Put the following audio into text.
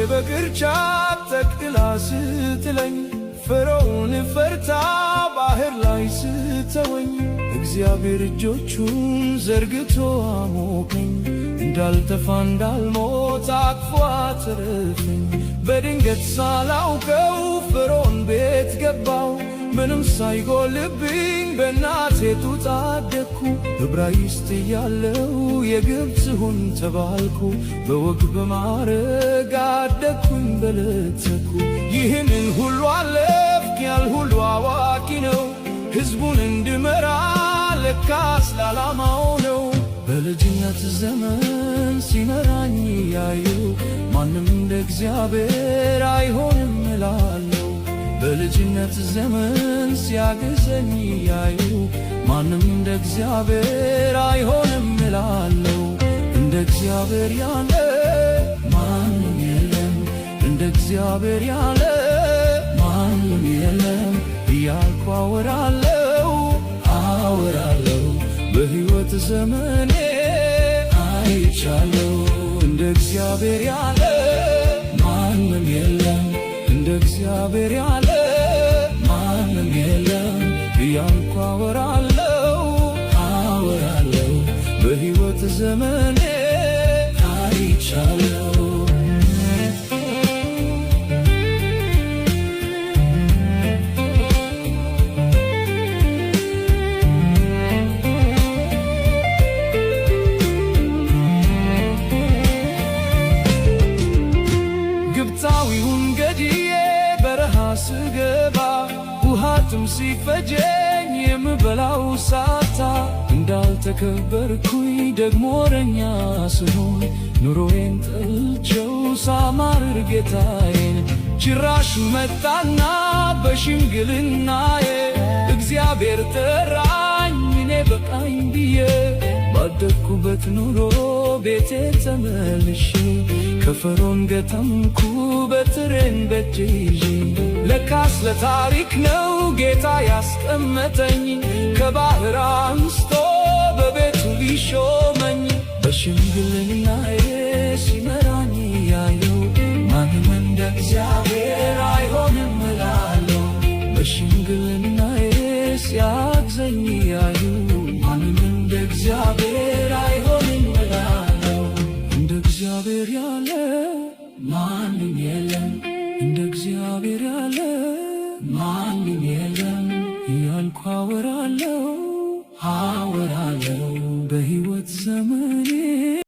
በቅርጫት ጠቅልላ ስትለኝ ፈርዖን ፈርታ ባህር ላይ ስተወኝ እግዚአብሔር እጆቹን ዘርግቶ አሞቀኝ እንዳልጠፋ እንዳልሞት አቅፎ አተረፈኝ። በድንገት ሳላውቀው ፈርዖን ቤት ገባው ምንም ሳይጎልብኝ በእናቴ ጡት አደግኩ። ዕብራይስጥ እያለሁ የግብፅ ተባልኩ በወግ በማዕረግ አደግኩኝ በለተኩ። ይህንን ሁሉ አለፍክ ያልሁሉ አዋቂ ነው ሕዝቡን እንድመራ ለካስ ለዓላማው ነው። በልጅነት ዘመን ሲመራኝ ያዩ ማንም እንደ እግዚአብሔር አይሆንም እላለሁ። በልጅነት ዘመን ሲያግዘኝ ያዩ ማንም እንደ እግዚአብሔር አይሆንም እላለሁ። እንደ እግዚአብሔር ያለ ማንም የለም፣ እንደ እግዚአብሔር ያለ ማንም የለም እያልኩ አወራለሁ በሕይወት ዘመኔ አይቻለሁ። እንደ እግዚአብሔር ያለ ማንም የለም፣ እንደ እግዚአብሔር ያለ ማንም የለም እያልኩ አወራለሁ በሕይወት ዘመኔ አይቻለሁ። ግብፃዊውን ገድዬ በረሃ ስገባ ውሃትም ሲፈጀኝ የምበላው ሳታ እንዳልተከበርኩኝ ደግሞ ወረኛ ስሆን ኑሮዬን ጠልቼው ሳማርር ጌታዬን ጭራሽ መጣና በሽምግልናዬ እግዚአብሔር ጠራኝ እኔ በቃኝ ብዬ ባደግኩበት ኑሮ ቤቴ ተመልሼ ከፈርዖን ገጠምኩ በትሬን በእጄ ይዤ። ለካስ ለታሪክ ነው ጌታ ያስቀመጠኝ ከባህር አንስቶ በቤቱ ሊሾመኝ። በሽምግልናዬ ሲመራኝ ያየው ማንም እንደ እግዚአብሔር